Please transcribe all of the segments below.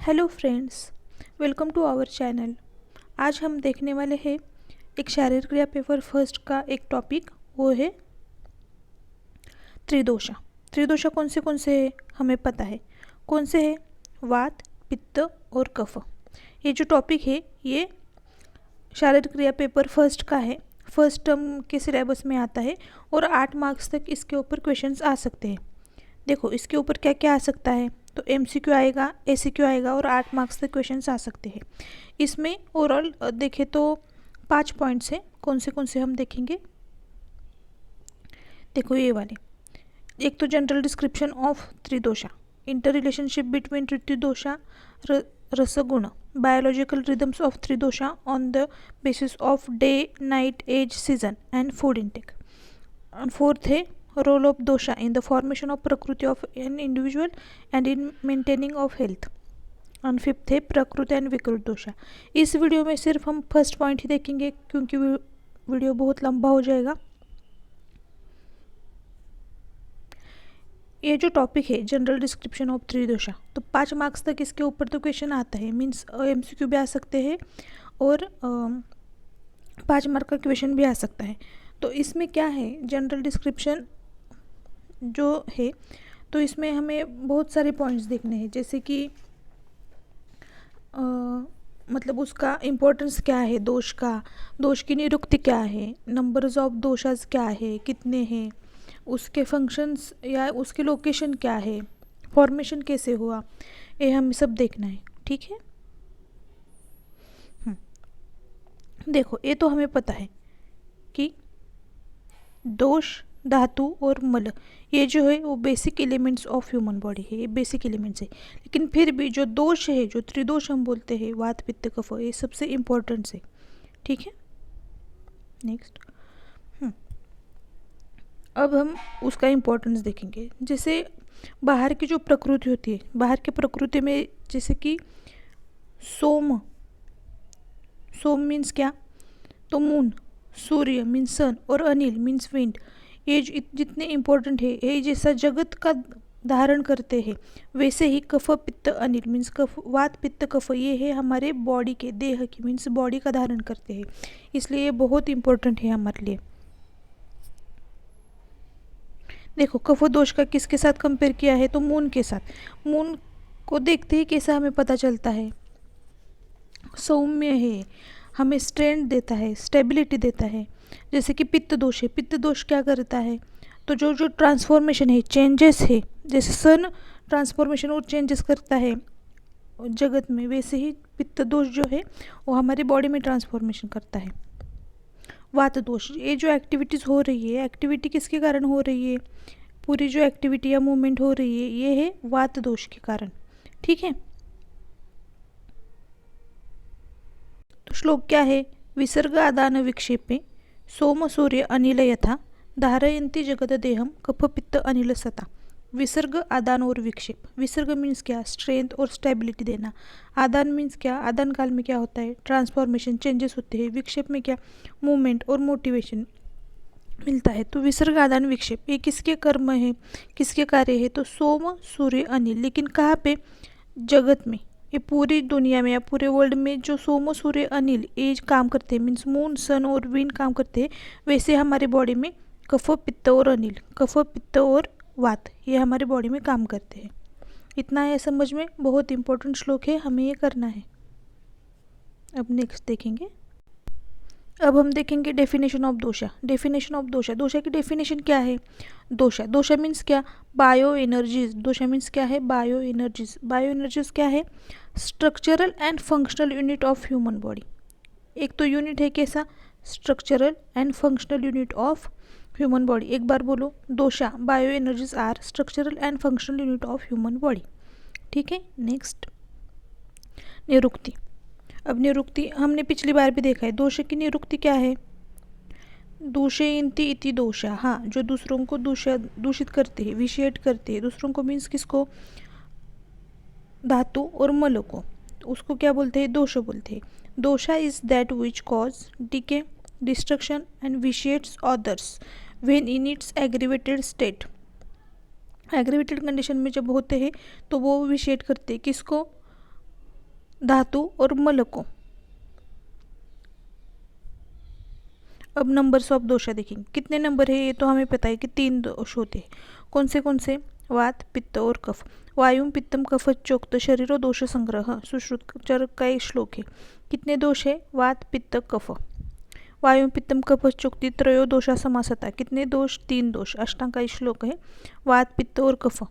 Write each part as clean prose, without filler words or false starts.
Hello friends, welcome to our channel. आज हम देखने वाले हैं एक शारीरिक क्रिया पेपर फर्स्ट का एक टॉपिक, वो है त्रिदोषा। त्रिदोषा कौन से है हमें पता है। कौन से है? वात, पित्त और कफ। ये जो टॉपिक है ये शारीरिक क्रिया पेपर फर्स्ट का है। फर्स्ट टर्म के सिलेबस में आता है और 8 मार्क्स तक इसके ऊपर क्वेश्चंस आ सकते हैं। देखो इसके ऊपर क्या क्या आ सकता है, तो MCQ आएगा, ACQ आएगा और 8 मार्क्स तक क्वेश्चंस आ सकते हैं। इसमें ओवरऑल देखें तो 5 पॉइंट्स हैं। कौन से हम देखेंगे? देखो ये वाले। एक तो general description of tridosha, interrelationship between tridosha, rasaguna, biological rhythms of tridosha on the basis of day, night, age, season and food intake. And fourth है role of dosha in the formation of prakriti of an individual and in maintaining of health। and fifth है प्रकृति and विकृत दोषा। इस video में सिर्फ हम first point ही देखेंगे क्योंकि वीडियो बहुत लंबा हो जाएगा। ये जो टॉपिक है जनरल डिस्क्रिप्शन ऑफ त्रिदोषा, तो 5 मार्क्स तक इसके ऊपर तो क्वेश्चन आता है, मीन्स MCQ भी आ सकते हैं और 5 मार्क का क्वेश्चन भी आ सकता है। तो इसमें क्या है, जनरल डिस्क्रिप्शन जो है तो इसमें हमें बहुत सारे पॉइंट्स देखने हैं, जैसे कि मतलब उसका इम्पोर्टेंस क्या है, दोष का, दोष की निरुक्ति क्या है, नंबर्स ऑफ दोषास क्या है, कितने हैं, उसके फंक्शंस या उसके लोकेशन क्या है, फॉर्मेशन कैसे हुआ, ये हमें सब देखना है। ठीक है। देखो ये तो हमें पता है कि दोष, धातु और मल ये जो है वो basic elements of human body है, ये बेसिक एलिमेंट्स है। लेकिन फिर भी जो दोष है, जो त्रिदोष हम बोलते हैं, वात, पित्त, कफ, ये सबसे इम्पोर्टेंट है। ठीक है। नेक्स्ट अब हम उसका इम्पोर्टेंस देखेंगे। जैसे बाहर की जो प्रकृति होती है, बाहर की प्रकृति में जैसे कि सोम, सोम मीन्स क्या, तो मून, सूर्य मीन्स सन और अनिल मीन्स विंड, ये जितने इम्पोर्टेंट है, ये जैसा जगत का धारण करते हैं, वैसे ही कफ, पित्त, अनिल मीन्स कफ, वात, पित्त, कफ, ये है हमारे बॉडी के, देह की मीन्स बॉडी का धारण करते हैं, इसलिए ये बहुत इम्पोर्टेंट है हमारे लिए। देखो कफ दोष का किसके साथ कंपेयर किया है, तो मून के साथ। मून को देखते ही कैसा हमें पता चलता है, सौम्य है, हमें स्ट्रेंथ देता है, स्टेबिलिटी देता है। जैसे कि पित्त दोष है, पित्त दोष क्या करता है, तो जो जो ट्रांसफॉर्मेशन है, चेंजेस है, जैसे सन ट्रांसफॉर्मेशन और चेंजेस करता है जगत में, वैसे ही पित्त दोष जो है वो हमारी बॉडी में ट्रांसफॉर्मेशन करता है। वात दोष, ये जो एक्टिविटीज़ हो रही है, एक्टिविटी किसके कारण हो रही है, पूरी जो एक्टिविटी या मूवमेंट हो रही है ये है वात दोष के कारण। ठीक है। तो श्लोक क्या है, विसर्ग आदान विक्षेपे सोम सूर्य अनिल यथा धारयन्ति जगत देहम कफ पित्त अनिल सता। विसर्ग, आदान और विक्षेप। विसर्ग मीन्स क्या, स्ट्रेंथ और स्टेबिलिटी देना। आदान मीन्स क्या, आदान काल में क्या होता है, ट्रांसफॉर्मेशन, चेंजेस होते हैं। विक्षेप में क्या, मूवमेंट और मोटिवेशन मिलता है। तो विसर्ग, आदान, विक्षेप ये किसके कर्म है, किसके कार्य है, तो सोम, सूर्य, अनिल। लेकिन कहाँ पे, जगत में, ये पूरी दुनिया में या पूरे वर्ल्ड में जो सोम, सूर्य, अनिल ये काम करते हैं, मीन्स मून, सन और विंड काम करते हैं, वैसे हमारे बॉडी में कफ, पित्त और अनिल, कफ, पित्त और वात, ये हमारे बॉडी में काम करते हैं। इतना है समझ में, बहुत इंपॉर्टेंट श्लोक है, हमें ये करना है। अब नेक्स्ट देखेंगे। अब हम देखेंगे डेफिनेशन ऑफ दोषा। डेफिनेशन ऑफ दोषा, दोषा की डेफिनेशन क्या है, दोषा, दोषा मीन्स क्या, बायो एनर्जीज। दोषा मीन्स क्या है, बायो एनर्जीज। बायो एनर्जीज क्या है, structural and functional unit of human body. एक तो यूनिट है कैसा, structural and functional unit of human body. एक बार बोलो, dosha, bioenergies are structural and functional unit of human body. ठीक है। नेक्स्ट निरुक्ति। अब निरुक्ति हमने पिछली बार भी देखा है, दोष की निरुक्ति क्या है, दूषयन्ति इति दोषा। हाँ, जो दूसरों को दूषित करते हैं, विषेट करते हैं, दूसरों को मीन्स किसको, धातु और मल को, उसको क्या बोलते हैं, दोष बोलते हैं। Dosha is that which cause decay, destruction and vitiates others when in its aggravated state. Aggravated condition में जब होते हैं तो वो विशिएट करते हैं किसको, धातु और मल को। अब नंबर्स ऑफ दोषा देखेंगे, कितने नंबर है ये तो हमें पता है कि 3 दोष होते हैं। कौन से वात पित्त और कफ। वायुम पित्तम कफ चोक्त शरीरो दोष संग्रह सुश्रुतचर का एक श्लोक है। कितने दोष है? वात पित्त कफ। वायुम पित्तम कफ चोक्ति त्रयो दोषा समासता। कितने दोष? 3 दोष। अष्टांग का एक श्लोक है, वात पित्त और कफ।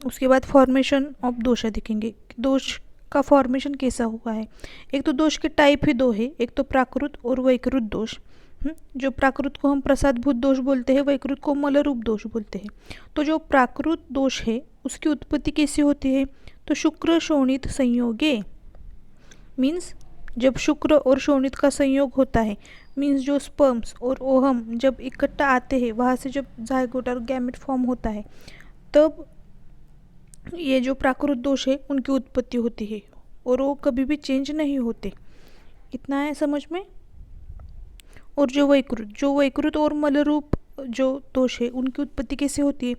उसके बाद फॉर्मेशन ऑफ दोषा देखेंगे, दोष का फॉर्मेशन कैसा हुआ है। एक तो दोष के टाइप ही 2 है, एक तो प्राकृत और वैकृत दोष। जो प्राकृत को हम प्रसादभूत दोष बोलते हैं, वैकृत को मलरूप दोष बोलते हैं। तो जो प्राकृत दोष है उसकी उत्पत्ति कैसी होती है? तो शुक्र शोणित संयोगे, मीन्स जब शुक्र और शोणित का संयोग होता है, मीन्स जो स्पर्म्स और ओहम जब इकट्ठा आते हैं, वहाँ से जब जायगोट और गैमेट फॉर्म होता है, तब ये जो प्राकृत दोष है उनकी उत्पत्ति होती है और वो कभी भी चेंज नहीं होते। इतना है समझ में। और जो वैकृत और मलरूप जो दोष है उनकी उत्पत्ति कैसे होती है?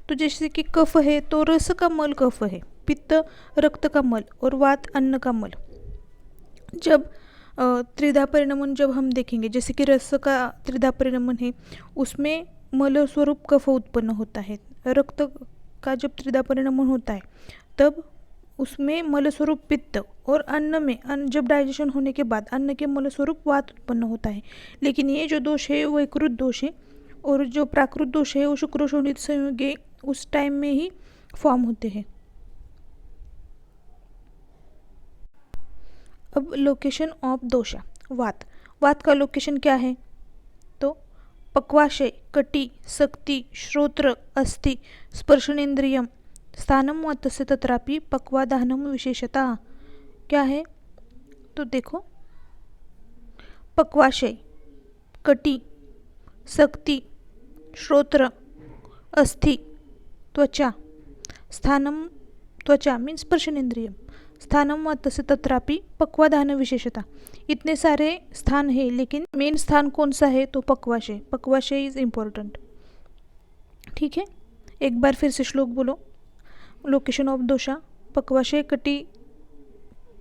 तो जैसे कि कफ है तो रस का मल कफ है, पित्त रक्त का मल और वात अन्न का मल। जब त्रिधा परिणमन जब हम देखेंगे, जैसे कि रस का त्रिधा परिणमन है, उसमें मल स्वरूप कफ उत्पन्न होता है। रक्त का जब त्रिधा परिणमन होता है तब उसमें मल स्वरूप पित्त, और अन्न में जब डाइजेशन होने के बाद अन्न के मल स्वरूप वात उत्पन्न होता है। लेकिन ये जो दोष है वो वैकृत दोष है, और जो प्राकृत दोष है वो शुक्र शोणित संयोगे उस टाइम में ही फॉर्म होते हैं। अब लोकेशन ऑफ दोषा। वात का लोकेशन क्या है? तो पक्वाशय, कटी, सक्ति, श्रोत्र, अस्थि, स्पर्शनेन्द्रियम, स्थानम व तस्य तत्रापि पक्वादाहनम विशेषता। क्या है? तो देखो, पक्वाशय, कटी, सक्ति, श्रोत्र, अस्थि, त्वचा, स्थानम, त्वचा मीन्स स्पर्शनेन्द्रियम, स्थानम व तस्य तत्रापि पक्वादाहन विशेषता। इतने सारे स्थान है, लेकिन मेन स्थान कौन सा है? तो पक्वाशय। पक्वाशय इज इम्पोर्टेंट। ठीक है, एक बार फिर से श्लोक बोलो। लोकेशन ऑफ दोषा। पक्वाशय कटी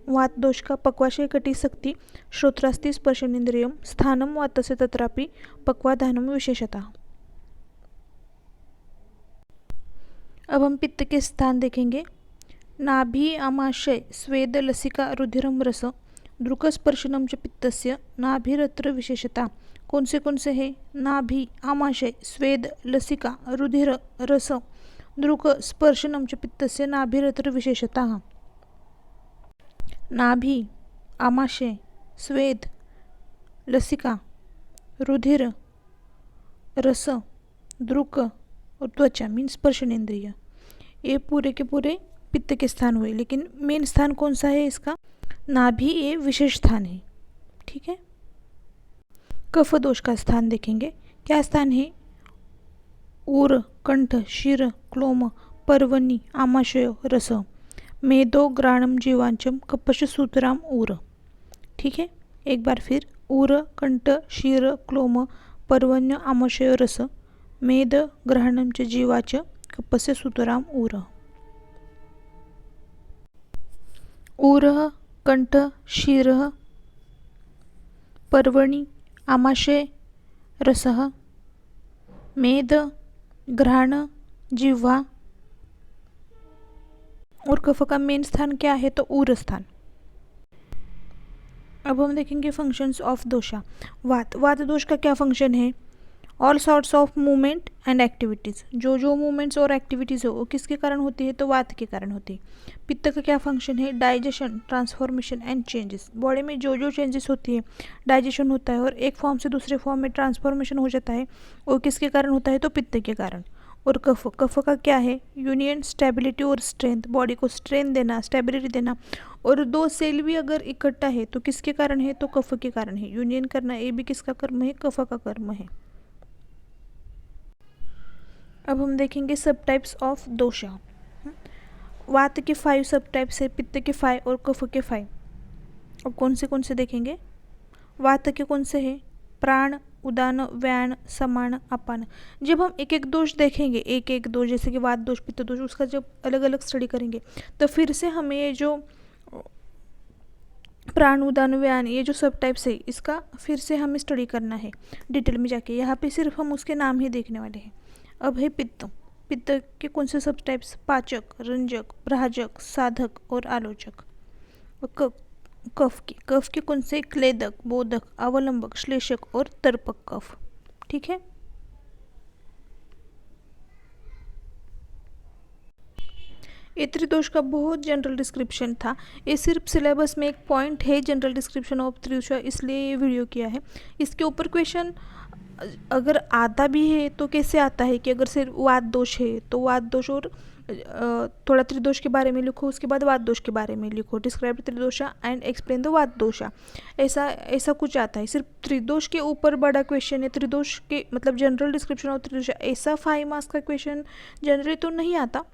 वात दोष का पक्वाशय कटी सक्ति श्रोत्रास्ति स्पर्शनेन्द्रियम स्थानम व तस्य तत्रापि पक्वादाहनम विशेषता। अब हम पित्त के स्थान देखेंगे। नाभि आमाशय स्वेद लसिका रुधिरम रस द्रुक स्पर्शनम च पित्तस्य नाभिरत्र विशेषता। कौन से है? नाभि, आमाशय, स्वेद, लसिका, रुधिर, रस, द्रुक स्पर्शनम च पित्तस्य नाभिरत्र विशेषता। नाभि, आमाशय, स्वेद, लसिका, रुधिर, रस, द्रुक और त्वचा मीन्स स्पर्शनेन्द्रिय, ये पूरे के पूरे पित्त के स्थान हुए। लेकिन मेन स्थान कौन सा है इसका? नाभि ये विशेष स्थान है। ठीक है। कफ दोष का स्थान देखेंगे। क्या स्थान है? ऊर, कंठ, शिर, क्लोम, पर्वणी, आमाशय, रस, मेदो ग्राणम जीवांचम कपश सूत्राम ऊर। ठीक है, एक बार फिर। ऊर, कंठ, शिर, क्लोम, पर्वण्य, आमाशय, रस, मेद ग्रहणम च जीवाच कपस्य सूत्राम ऊर। ऊरः, कंठ, शिरः, पर्वणि, आमाशय, रसः, मेद, घ्राण, जिह्वा। और कफ का मेन स्थान क्या है? तो ऊर स्थान। अब हम देखेंगे फंक्शंस ऑफ दोषा। वात दोष का क्या फंक्शन है? All sorts of movement and activities. जो मूवमेंट्स और एक्टिविटीज़ हो वो किसके कारण होती है? तो वात के कारण होती है। पित्त का क्या फंक्शन है? Digestion, transformation and changes. Body में जो चेंजेस होती है, डाइजेशन होता है और एक फॉर्म से दूसरे फॉर्म में ट्रांसफॉर्मेशन हो जाता है, वो किसके कारण होता है? तो पित्त के कारण। और कफ का क्या है? यूनियन, स्टेबिलिटी और स्ट्रेंथ। बॉडी को स्ट्रेंथ देना, स्टेबिलिटी देना। और 2 सेल भी अगर इकट्ठा है तो किसके कारण है? तो कफ के कारण है। यूनियन करना ये भी किसका कर्म है? कफ का कर्म है। अब हम देखेंगे सब टाइप्स ऑफ दोषा। वात के 5 सब टाइप्स है, पित्त के 5 और कफ के 5। अब कौन से देखेंगे? वात के कौन से है? प्राण, उदान, व्यान, समान, अपान। जब हम एक एक दोष देखेंगे, एक एक दोष, जैसे कि वात दोष, पित्त दोष, उसका जब अलग अलग स्टडी करेंगे तो फिर से हमें ये जो प्राण, उदान, व्यान, ये जो सब टाइप्स है इसका फिर से हमें स्टडी करना है डिटेल में जाके। यहाँ पे सिर्फ हम उसके नाम ही देखने वाले हैं। अब है पित्त। पित्त के कौन से सब टाइप्स? पाचक, रंजक, भ्राजक, साधक और आलोचक। कफ के कौन से? क्लेदक, बोधक, अवलंबक, श्लेषक और तर्पक कफ। ठीक है। ये त्रिदोष का बहुत जनरल डिस्क्रिप्शन था। ये सिर्फ सिलेबस में एक पॉइंट है जनरल डिस्क्रिप्शन ऑफ त्रिदोष, इसलिए ये वीडियो किया है। इसके ऊपर क्वेश्चन अगर आता भी है तो कैसे आता है कि अगर सिर्फ वात दोष है तो वात दोष और थोड़ा त्रिदोष के बारे में लिखो, उसके बाद वात दोष के बारे में लिखो, डिस्क्राइब त्रिदोषा एंड एक्सप्लेन द वात दोषा। ऐसा कुछ आता है। सिर्फ त्रिदोष के ऊपर बड़ा क्वेश्चन है, त्रिदोष के मतलब जनरल डिस्क्रिप्शन ऑफ त्रिदोषा, ऐसा 5 मार्क्स का क्वेश्चन जनरली तो नहीं आता,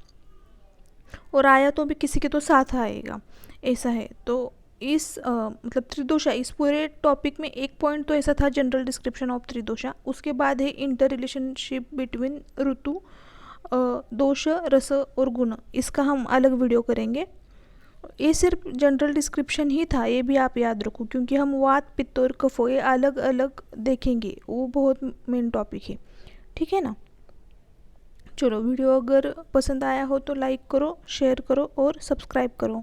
और आया तो भी किसी के तो साथ आएगा, ऐसा है। तो इस मतलब त्रिदोषा, इस पूरे टॉपिक में एक पॉइंट तो ऐसा था जनरल डिस्क्रिप्शन ऑफ त्रिदोषा। उसके बाद है इंटर रिलेशनशिप बिटवीन ऋतु, दोष, रस और गुण। इसका हम अलग वीडियो करेंगे। ये सिर्फ जनरल डिस्क्रिप्शन ही था, ये भी आप याद रखो, क्योंकि हम वात, पित्त और कफ ये अलग अलग देखेंगे, वो बहुत मेन टॉपिक है। ठीक है ना। चलो, वीडियो अगर पसंद आया हो तो लाइक करो, शेयर करो और सब्सक्राइब करो।